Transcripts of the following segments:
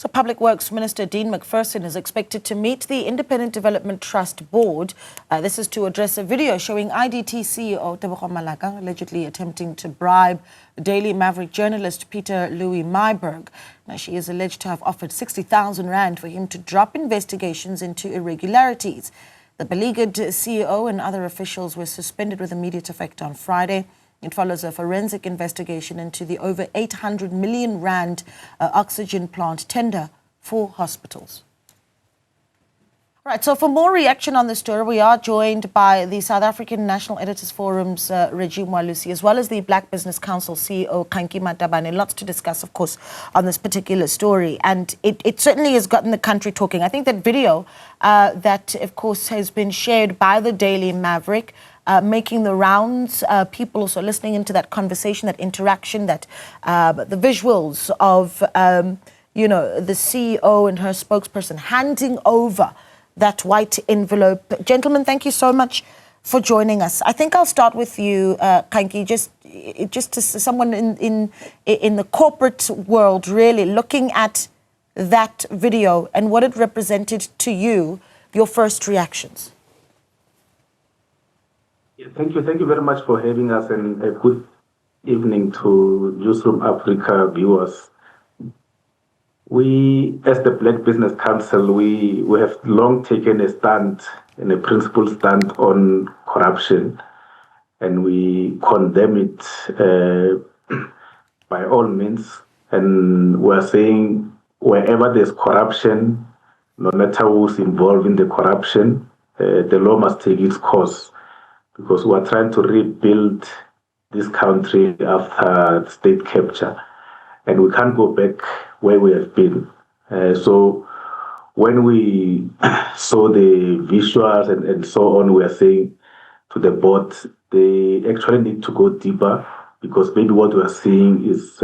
So Public Works Minister Dean Macpherson is expected to meet the Independent Development Trust Board. This is to address a video showing IDT CEO Tebogo Malaka allegedly attempting to bribe Daily Maverick journalist Pieter-Louis Myburgh. Now, she is alleged to have offered 60,000 rand for him to drop investigations into irregularities. The beleaguered CEO and other officials were suspended with immediate effect on Friday. It follows a forensic investigation into the over 800 million rand oxygen plant tender for hospitals. Right, so for more reaction on this story, we are joined by the South African National Editors Forum's Reggie Mwalusi, as well as the Black Business Council CEO Kanki Matabane. Lots to discuss, of course, on this particular story. And it certainly has gotten the country talking. I think that video that, of course, has been shared by the Daily Maverick, making the rounds, people also listening into that conversation, that interaction, that the visuals of, the CEO and her spokesperson handing over that white envelope. Gentlemen, thank you so much for joining us. I think I'll start with you, Kanki, just as someone in the corporate world, really looking at that video and what it represented to you, your first reactions. Thank you very much for having us, and a good evening to Newzroom Afrika viewers. We, as the Black Business Council, we have long taken a stand, and a principled stand on corruption, and we condemn it by all means. And we're saying wherever there's corruption, no matter who's involved in the corruption, the law must take its course. Because we are trying to rebuild this country after state capture, and we can't go back where we have been. So when we saw the visuals and so on, we are saying to the board, they actually need to go deeper, because maybe what we are seeing is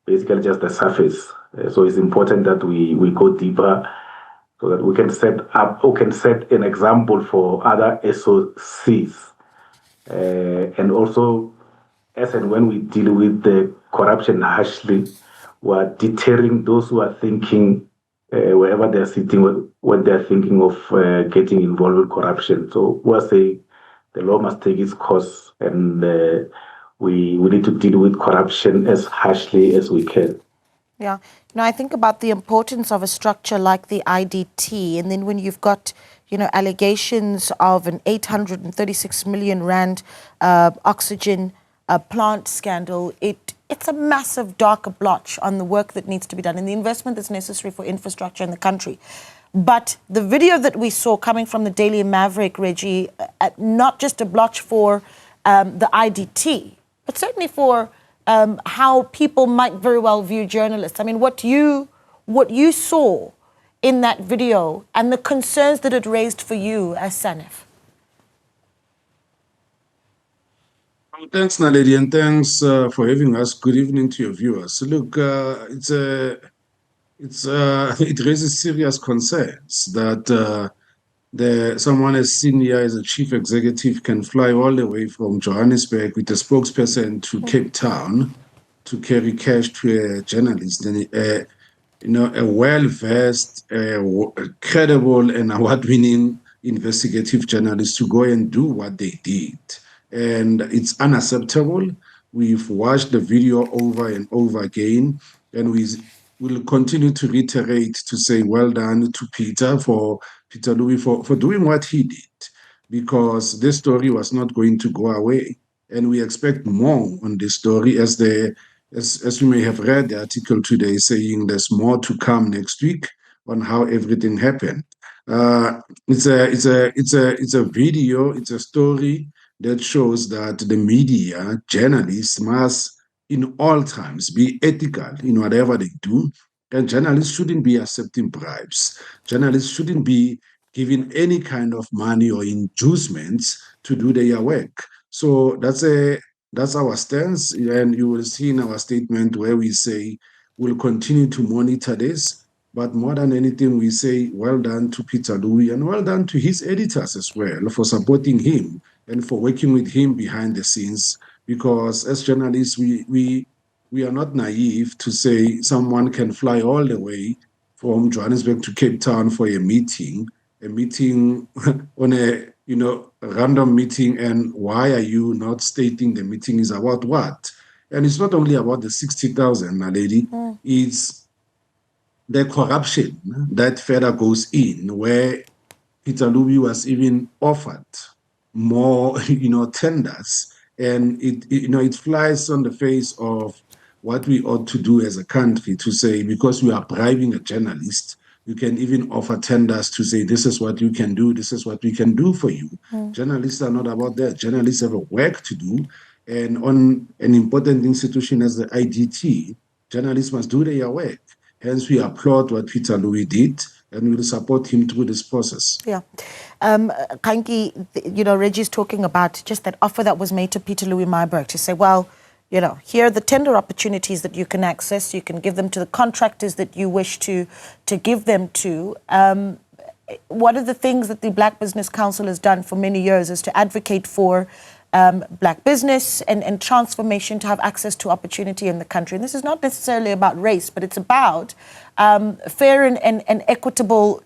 basically just the surface. So it's important that we go deeper, so that we can set an example for other SOCs. And also, as and when we deal with the corruption harshly, we are deterring those who are thinking, wherever they're sitting, when they're thinking of getting involved with corruption. So we're saying the law must take its course, and we need to deal with corruption as harshly as we can. Yeah. I think about the importance of a structure like the IDT, and then when you've got, allegations of an 836 million rand oxygen plant scandal, it's a massive darker blotch on the work that needs to be done and the investment that's necessary for infrastructure in the country. But the video that we saw coming from the Daily Maverick, Reggie, not just a blotch for the IDT, but certainly for how people might very well view journalists. I mean, what you saw in that video and the concerns that it raised for you as SANEF. Thanks, Naledi, and thanks for having us. Good evening to your viewers. Look, it raises serious concerns that someone as senior as a chief executive can fly all the way from Johannesburg with a spokesperson to Cape Town to carry cash to a journalist, and a well-versed, credible and award-winning investigative journalist to go and do what they did. And it's unacceptable. We've watched the video over and over again, and we will continue to reiterate to say well done to Pieter-Louis for doing what he did, because this story was not going to go away. And we expect more on this story, as you may have read the article today saying there's more to come next week on how everything happened. It's a video, it's a story that shows that the media, journalists must in all times be ethical in whatever they do. And journalists shouldn't be accepting bribes. Journalists shouldn't be giving any kind of money or inducements to do their work. So that's our stance, and you will see in our statement where we say we'll continue to monitor this. But more than anything, we say well done to Pieter-Louis and well done to his editors as well for supporting him and for working with him behind the scenes. Because as journalists, we we are not naive to say someone can fly all the way from Johannesburg to Cape Town for a meeting on a random meeting, and why are you not stating the meeting is about what? And it's not only about the 60,000, my lady, it's the corruption that further goes in, where Pieter-Louis was even offered more, tenders, and it flies on the face of what we ought to do as a country, to say, because we are bribing a journalist, you can even offer tenders to say, this is what you can do, this is what we can do for you. Journalists are not about that. Journalists have a work to do, and on an important institution as the IDT, journalists must do their work. Hence, we applaud what Pieter-Louis did, and we will support him through this process. Yeah. Kanki, Reggie's talking about just that offer that was made to Pieter-Louis Myburgh to say, well, here are the tender opportunities that you can access. You can give them to the contractors that you wish to give them to. One of the things that the Black Business Council has done for many years is to advocate for Black business and transformation to have access to opportunity in the country. And this is not necessarily about race, but it's about fair and equitable,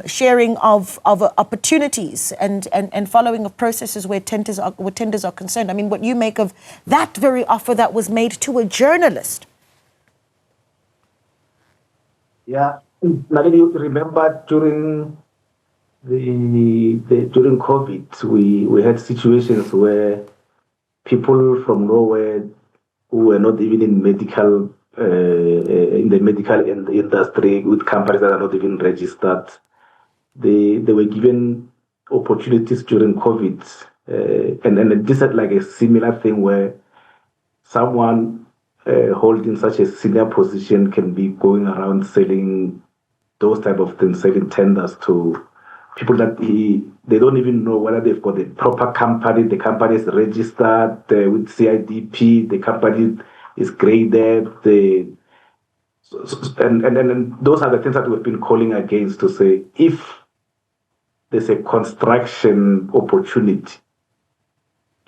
sharing of opportunities and following of processes where tenders are concerned. I mean, what you make of that very offer that was made to a journalist? Yeah, Nalini, you remember during during COVID, we had situations where people from nowhere who were not even in the medical industry, with companies that are not even registered, they were given opportunities during COVID, and this is like a similar thing where someone holding such a senior position can be going around selling those type of things, selling tenders to people that they don't even know whether they've got a proper company, the company is registered with CIDP, the company is graded, and those are the things that we've been calling against, to say, if there's a construction opportunity,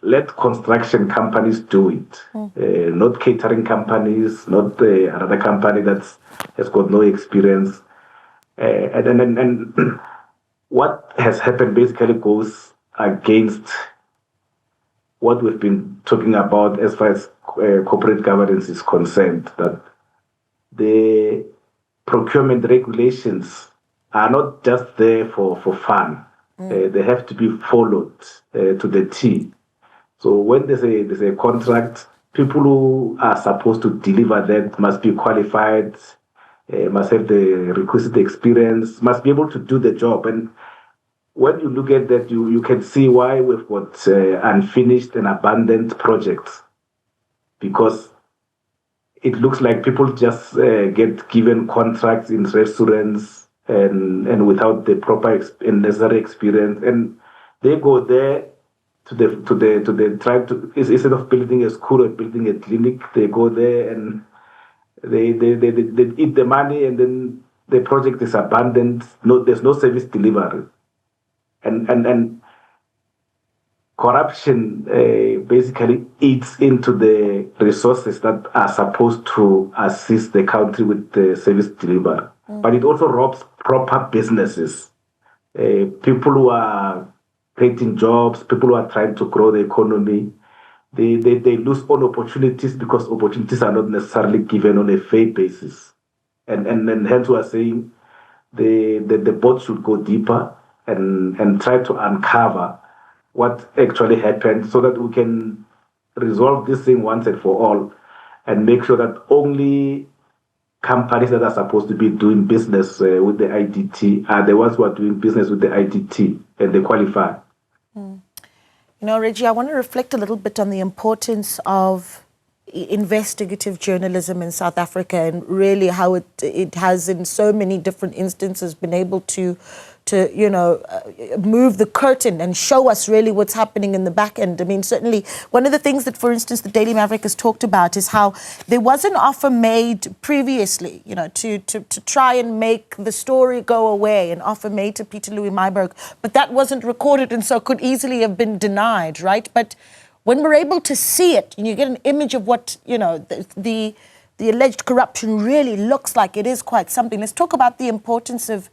let construction companies do it, not catering companies, not another company that has got no experience. And what has happened basically goes against what we've been talking about as far as corporate governance is concerned, that the procurement regulations are not just there for fun. They have to be followed to the T. So when there's a contract, people who are supposed to deliver that must be qualified, must have the requisite experience, must be able to do the job. And when you look at that, you can see why we've got unfinished and abandoned projects, because it looks like people just get given contracts in restaurants and without the proper and necessary experience, and they go there to the try to, instead of building a school or building a clinic, they go there and they eat the money, and then the project is abandoned. No, there's no service delivery, and corruption basically eats into the resources that are supposed to assist the country with the service delivery. But it also robs proper businesses, people who are creating jobs, people who are trying to grow the economy. They lose all opportunities because opportunities are not necessarily given on a fair basis. And hence we are saying the board should go deeper and try to uncover what actually happened, so that we can resolve this thing once and for all, and make sure that only companies that are supposed to be doing business with the IDT are the ones who are doing business with the IDT, and they qualify. Reggie, I want to reflect a little bit on the importance of investigative journalism in South Africa, and really how it has in so many different instances been able to move the curtain and show us really what's happening in the back end. I mean, certainly one of the things that, for instance, the Daily Maverick has talked about is how there was an offer made previously, to try and make the story go away, an offer made to Pieter-Louis Myburgh, but that wasn't recorded and so could easily have been denied, right? But when we're able to see it and you get an image of what, the alleged corruption really looks like, it is quite something. Let's talk about the importance of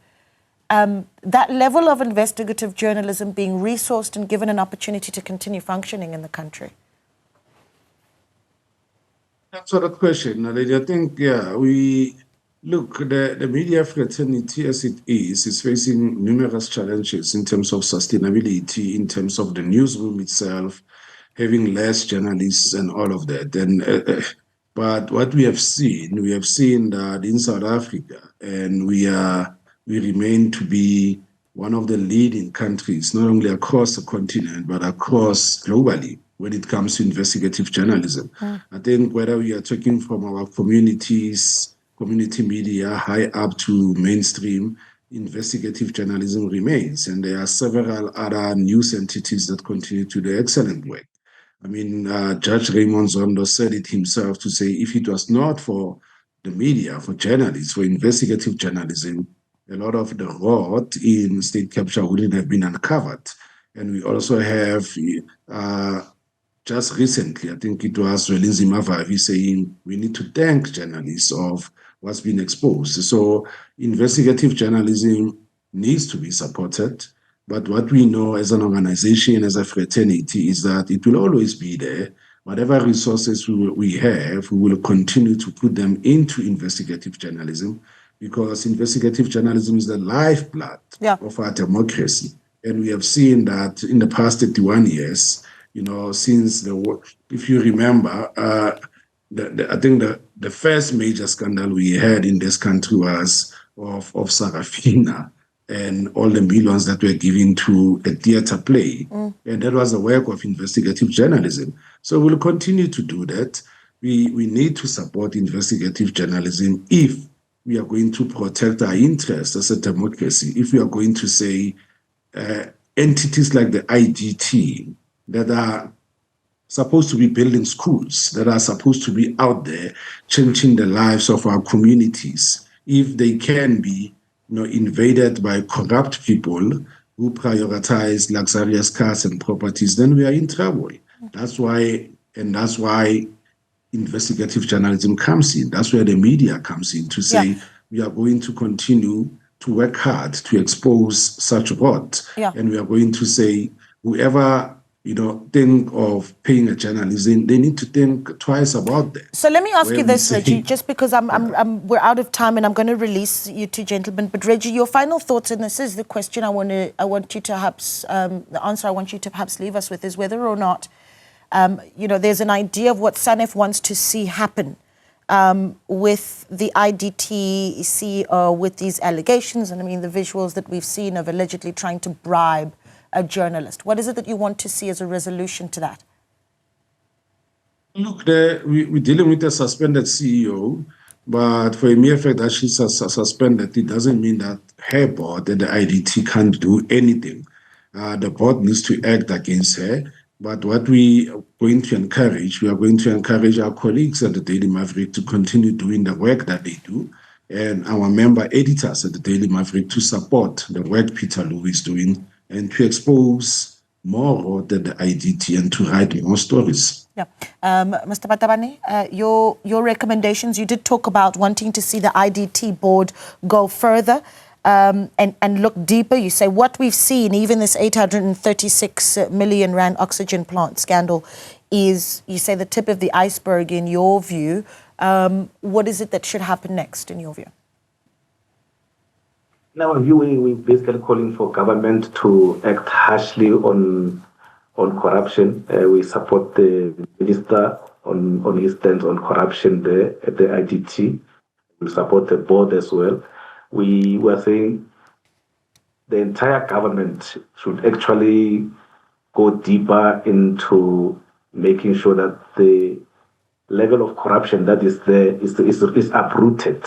that level of investigative journalism being resourced and given an opportunity to continue functioning in the country. That's a good question, Naledi. I think, the media fraternity as it is facing numerous challenges in terms of sustainability, in terms of the newsroom itself, having less journalists and all of that. But what we have seen that in South Africa, and we remain to be one of the leading countries, not only across the continent, but across globally when it comes to investigative journalism. I think whether we are talking from our communities, community media, high up to mainstream, investigative journalism remains. And there are several other news entities that continue to do excellent work. I mean, Judge Raymond Zondo said it himself to say, if it was not for the media, for journalists, for investigative journalism, a lot of the rot in state capture wouldn't have been uncovered. And we also have, just recently, I think it was Daily Maverick saying we need to thank journalists of what's been exposed. So investigative journalism needs to be supported. But what we know as an organization, as a fraternity, is that it will always be there. Whatever resources we have, we will continue to put them into investigative journalism, because investigative journalism is the lifeblood of our democracy. And we have seen that in the past 31 years, since the war, if you remember, I think the first major scandal we had in this country was of Sarafina and all the millions that were given to a theater play. And that was the work of investigative journalism. So we'll continue to do that. We need to support investigative journalism if we are going to protect our interests as a democracy, if we are going to say entities like the IDT that are supposed to be building schools, that are supposed to be out there changing the lives of our communities, if they can be invaded by corrupt people who prioritize luxurious cars and properties, then we are in trouble. That's why investigative journalism comes in. That's where the media comes in to say we are going to continue to work hard to expose such rot. And we are going to say whoever think of paying a journalist, they need to think twice about that. So let me ask you this, Reggie, just because we're out of time and I'm going to release you two gentlemen. But Reggie, your final thoughts, and this is the question I want you to perhaps, the answer I want you to perhaps leave us with is whether or not, there's an idea of what SANEF wants to see happen with the IDT CEO with these allegations. And I mean, the visuals that we've seen of allegedly trying to bribe a journalist. What is it that you want to see as a resolution to that? Look, we're dealing with a suspended CEO, but for a mere fact that she's suspended, it doesn't mean that her board and the IDT can't do anything. The board needs to act against her. But what we are going to encourage our colleagues at the Daily Maverick to continue doing the work that they do, and our member editors at the Daily Maverick to support the work Pieter-Louis is doing, and to expose more than the IDT and to write more stories. Mr. Matabane, your recommendations, you did talk about wanting to see the IDT board go further and look deeper. You say what we've seen, even this 836 million rand oxygen plant scandal, is, you say, the tip of the iceberg in your view. What is it that should happen next in your view? In our view, we're basically calling for government to act harshly on corruption. We support the minister on his stance on corruption there at the IDT. We support the board as well. We were saying the entire government should actually go deeper into making sure that the level of corruption that is there is uprooted,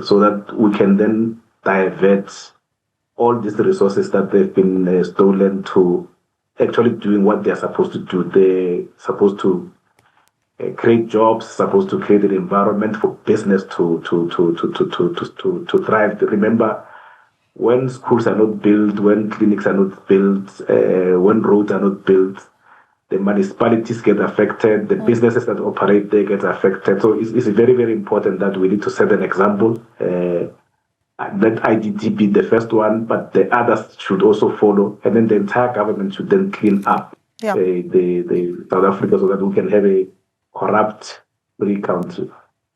so that we can then divert all these resources that they've been stolen to actually doing what they're supposed to do. They're supposed to create jobs, supposed to create an environment for business to thrive. Remember, when schools are not built, when clinics are not built, when roads are not built, the municipalities get affected, the businesses that operate there get affected. So it's very, very important that we need to set an example. Let IDT be the first one, but the others should also follow. And then the entire government should then clean up the South Africa so that we can have a corrupt-free country.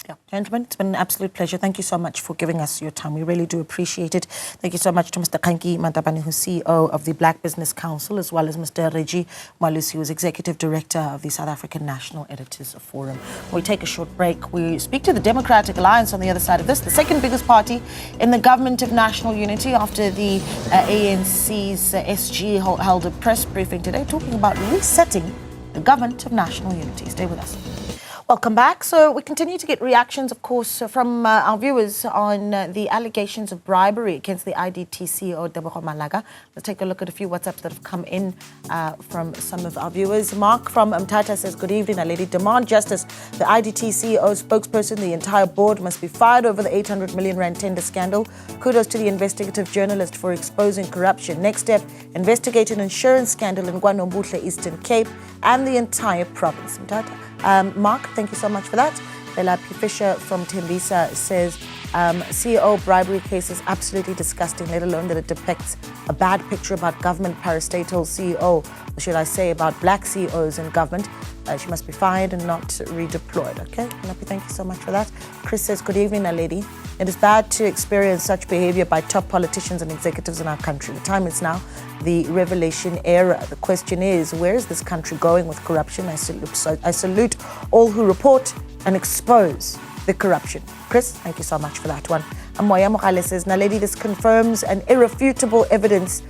Yeah. Gentlemen, it's been an absolute pleasure. Thank you so much for giving us your time. We really do appreciate it. Thank you so much to Mr. Khanki Matabane, who's CEO of the Black Business Council, as well as Mr. Reggie Malusi, who's Executive Director of the South African National Editors Forum. We take a short break. We speak to the Democratic Alliance on the other side of this, the second biggest party in the Government of National Unity, after the ANC's SG held a press briefing today talking about resetting the Government of National Unity. Stay with us. Welcome back. So we continue to get reactions, of course, from our viewers on the allegations of bribery against the IDT CEO Tebogo Malaka. Let's take a look at a few WhatsApps that have come in from some of our viewers. Mark from Mthatha says, good evening, lady. Demand justice. The IDT CEO spokesperson, the entire board must be fired over the 800 million rand tender scandal. Kudos to the investigative journalist for exposing corruption. Next step, investigate an insurance scandal in KwaNobuhle, Eastern Cape, and the entire province. Mthatha. Mark, thank you so much for that. Bella P. Fisher from Tembisa says, CEO bribery case is absolutely disgusting, let alone that it depicts a bad picture about government parastatal CEO, or should I say about black CEOs in government. She must be fired and not redeployed. Okay, Lapi, thank you so much for that. Chris says, good evening, lady. It is bad to experience such behavior by top politicians and executives in our country. The time is now, the revelation era. The question is, where is this country going with corruption? I salute all who report and expose the corruption. Chris, thank you so much for that one. Amoya Mogale says, Naledi, this confirms an irrefutable evidence